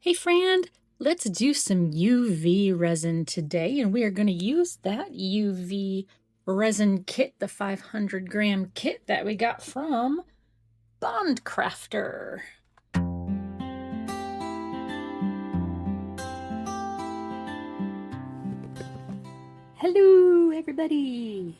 Hey friend, let's do some UV resin today, and we are going to use that UV resin kit, the 500-gram kit that we got from Craftor. Hello everybody!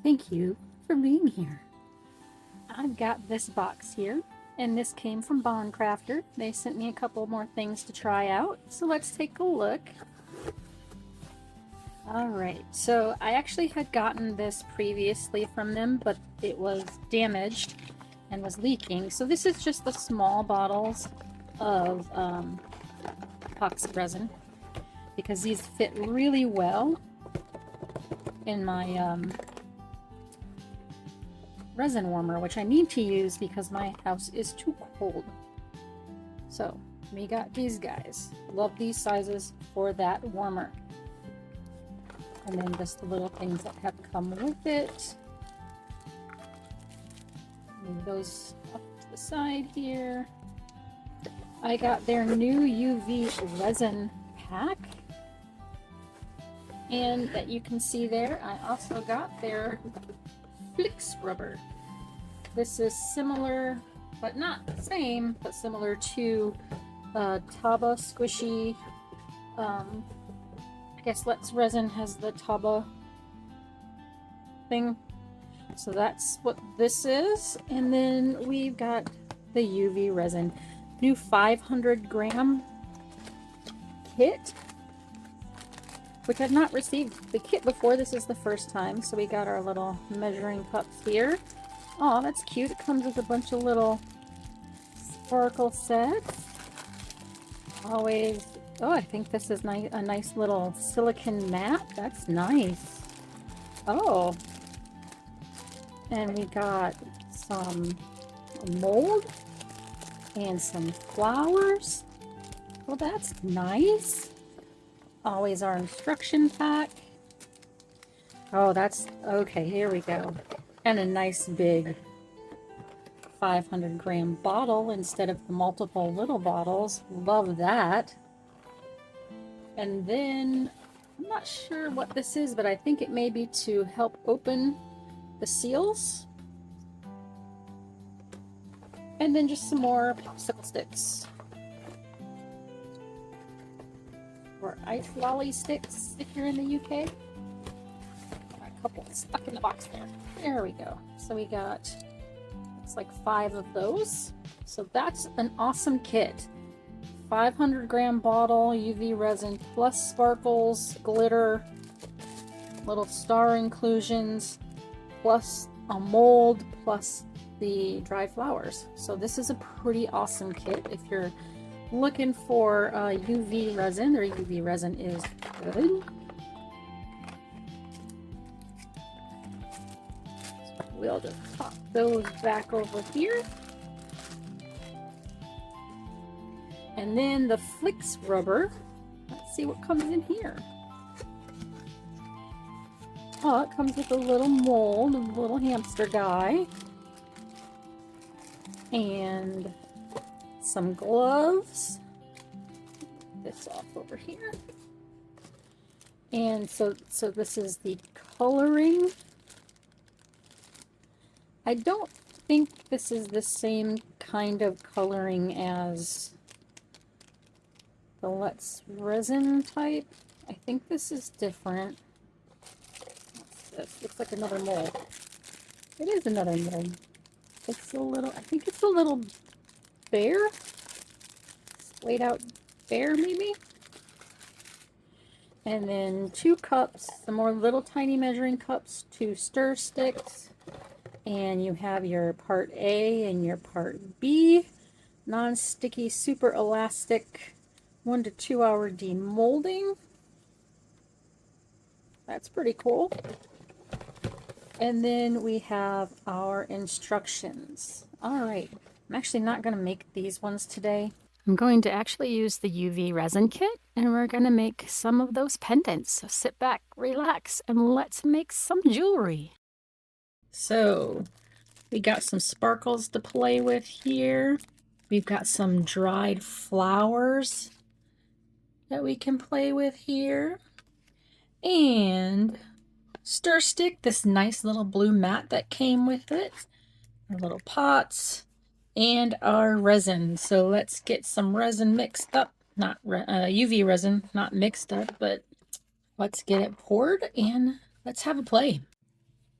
Thank you for being here. I've got this box here, and this came from Craftor. They sent me a couple more things to try out, so let's take a look. Alright, so I actually had gotten this previously from them, but it was damaged and was leaking. So this is just the small bottles of epoxy resin, because these fit really well in my resin warmer, which I need to use because my house is too cold. So we got these guys. Love these sizes for that warmer. And then just the little things that have come with it. Move those up to the side here. I got their new UV resin pack. And that you can see there, I also got their Flix rubber. This is similar, but not the same, but similar to Taba Squishy. I guess Let's Resin has the Taba thing. So that's what this is. And then we've got the UV resin. New 500-gram kit, which I've not received the kit before. This is the first time. So we got our little measuring cups here. Oh, that's cute. It comes with a bunch of little sparkle sets. Always. Oh, I think this is a nice little silicone mat. That's nice. Oh. And we got some mold and some flowers. Well, that's nice. Always our instruction pack. Oh, that's okay. Here we go. And a nice big 500-gram bottle instead of the multiple little bottles. Love that. And then I'm not sure what this is, but I think it may be to help open the seals. And then just some more popsicle sticks. Or ice lolly sticks if you're in the UK. A couple stuck in the box there. There we go. So we got, it's like 5 of those. So that's an awesome kit. 500-gram bottle, UV resin, plus sparkles, glitter, little star inclusions, plus a mold, plus the dried flowers. So this is a pretty awesome kit if you're looking for UV resin. Or UV resin is good. So we'll just pop those back over here. And then the Flix rubber. Let's see what comes in here. Oh, it comes with a little mold, a little hamster guy. And some gloves. This off over here. And so this is the coloring. I don't think this is the same kind of coloring as the Let's Resin type. I think this is different. What's this? Looks like another mold. It is another mold. It's a little, I think it's a little bear. Splayed out bear, maybe. And then 2 cups, some more little tiny measuring cups, 2 stir sticks. And you have your part A and your part B. Non-sticky, super elastic, 1 to 2 hour demolding. That's pretty cool. And then we have our instructions. All right, I'm actually not going to make these ones today. I'm going to actually use the UV resin kit, and we're going to make some of those pendants. So sit back, relax, and let's make some jewelry. So we got some sparkles to play with here. We've got some dried flowers that we can play with here. And stir stick, this nice little blue mat that came with it. Our little pots and our resin. So let's get some resin mixed up. Not UV resin, not mixed up, but let's get it poured and let's have a play.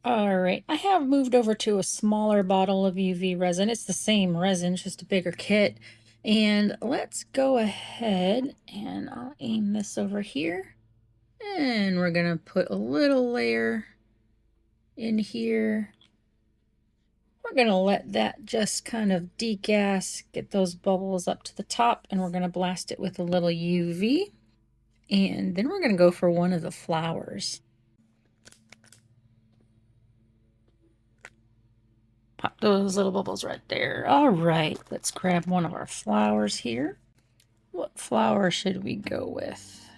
All right, I have moved over to a smaller bottle of UV resin. It's the same resin, just a bigger kit. And let's go ahead and I'll aim this over here. And we're gonna put a little layer in here. We're gonna let that just kind of degas, get those bubbles up to the top, and we're gonna blast it with a little UV. And then we're gonna go for one of the flowers. Pop those little bubbles right there. All right, let's grab one of our flowers here. What flower should we go with?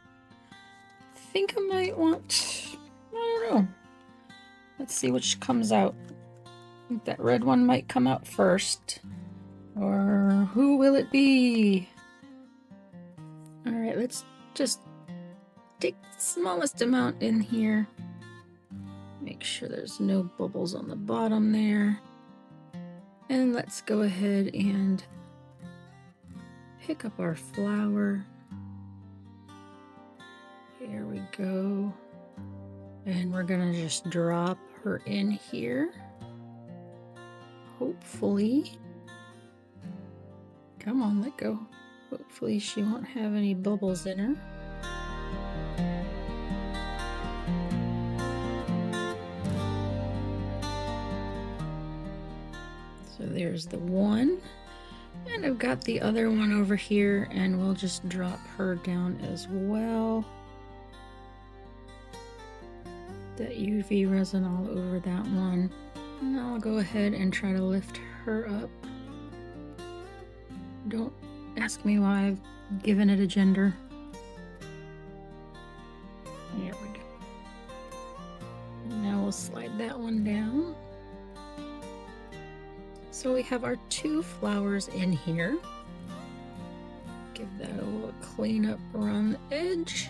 I think I might want, I don't know. Let's see which comes out. I think that red one might come out first. Or who will it be? All right, let's just take the smallest amount in here. Make sure there's no bubbles on the bottom there. And let's go ahead and pick up our flower. Here we go. And we're gonna just drop her in here. Hopefully. Come on, let go. Hopefully she won't have any bubbles in her. So there's the one. And I've got the other one over here, and we'll just drop her down as well. That UV resin all over that one. And I'll go ahead and try to lift her up. Don't ask me why I've given it a gender. There we go. And now we'll slide that one down. So we have our two flowers in here. Give that a little clean up around the edge.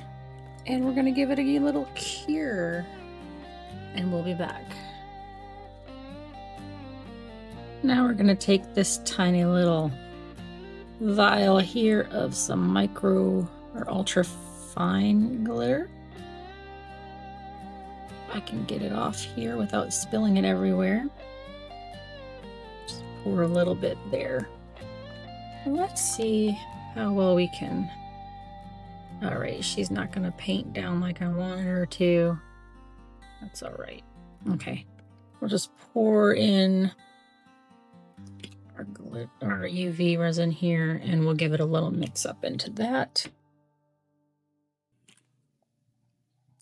And we're gonna give it a little cure. And we'll be back. Now we're gonna take this tiny little vial here of some micro or ultra fine glitter. I can get it off here without spilling it everywhere. Just pour a little bit there. Let's see how well we can. All right, she's not gonna paint down like I wanted her to. That's all right. Okay, we'll just pour in our UV resin here, and we'll give it a little mix up into that.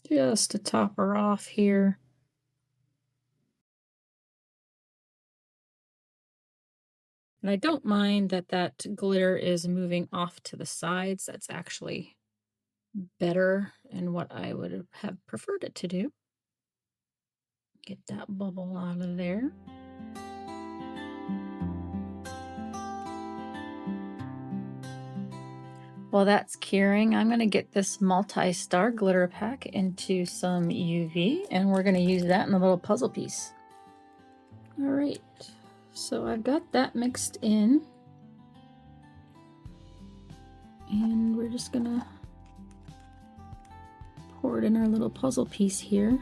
Just to top her off here. And I don't mind that that glitter is moving off to the sides. That's actually better and what I would have preferred it to do. Get that bubble out of there. While that's curing, I'm going to get this multi-star glitter pack into some UV, and we're going to use that in a little puzzle piece. All right, so I've got that mixed in, and we're just going to pour it in our little puzzle piece here.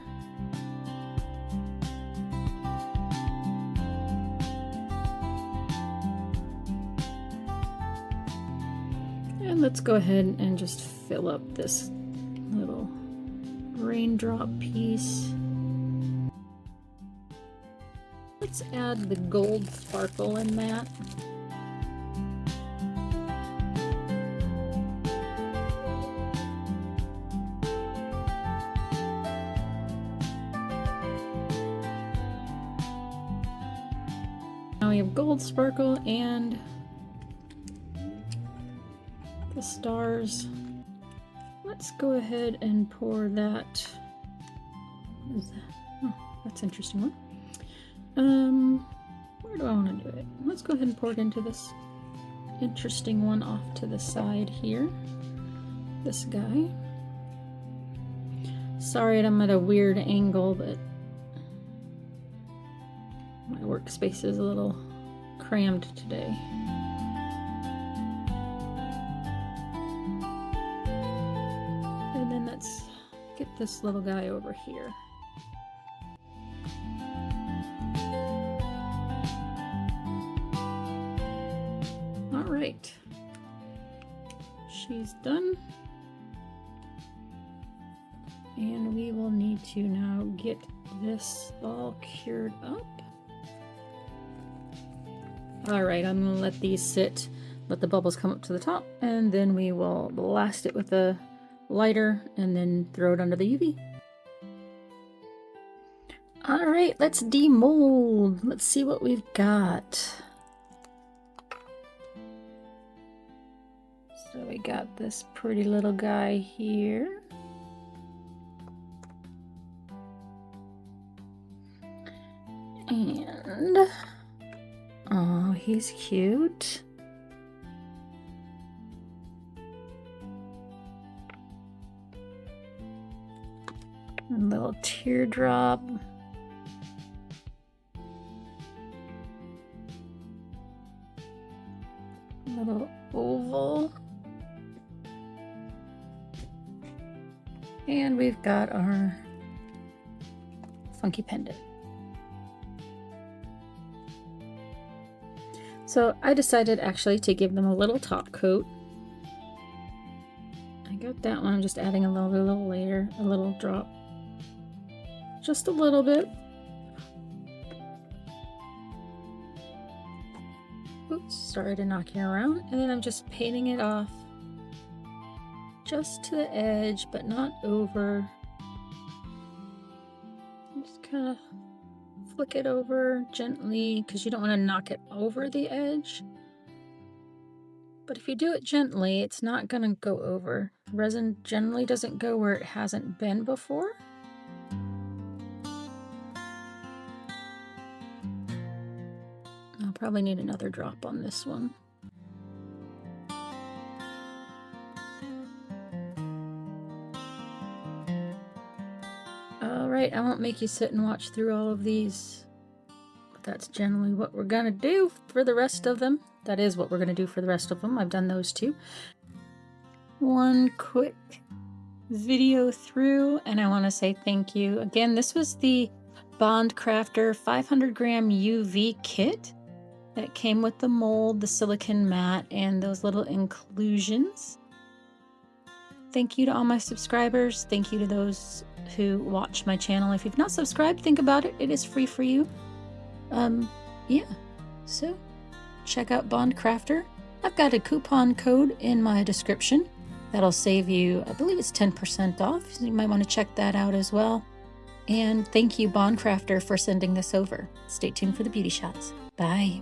And let's go ahead and just fill up this little raindrop piece. Let's add the gold sparkle in that. Now we have gold sparkle and the stars. Let's go ahead and pour that. What is that? Oh, that's an interesting one. Where do I want to do it? Let's go ahead and pour it into this interesting one off to the side here. This guy. Sorry I'm at a weird angle, but my workspace is a little crammed today. And then let's get this little guy over here. All right, she's done. And we will need to now get this all cured up. All right, I'm gonna let these sit, let the bubbles come up to the top, and then we will blast it with a lighter and then throw it under the UV. All right, let's demold. Let's see what we've got. So we got this pretty little guy here. And, oh, he's cute. A little teardrop. A little oval. And we've got our funky pendant. So I decided actually to give them a little top coat. I got that one. I'm just adding a little layer, a little drop. Just a little bit. Oops, sorry to knock you around. And then I'm just painting it off just to the edge, but not over. Just kind of flick it over gently because you don't want to knock it over the edge. But if you do it gently, it's not going to go over. Resin generally doesn't go where it hasn't been before. I'll probably need another drop on this one. Alright, I won't make you sit and watch through all of these. But that's generally what we're gonna do for the rest of them. That is what we're gonna do for the rest of them. I've done those two. One quick video through, and I want to say thank you. Again, this was the Bond Craftor 500 gram UV kit that came with the mold, the silicone mat, and those little inclusions. Thank you to all my subscribers. Thank you to those who watch my channel. If you've not subscribed, think about it. It is free for you. Yeah. So check out Bond Craftor. I've got a coupon code in my description that'll save you, I believe it's 10% off. So you might want to check that out as well. And thank you, Bond Craftor, for sending this over. Stay tuned for the beauty shots. Bye.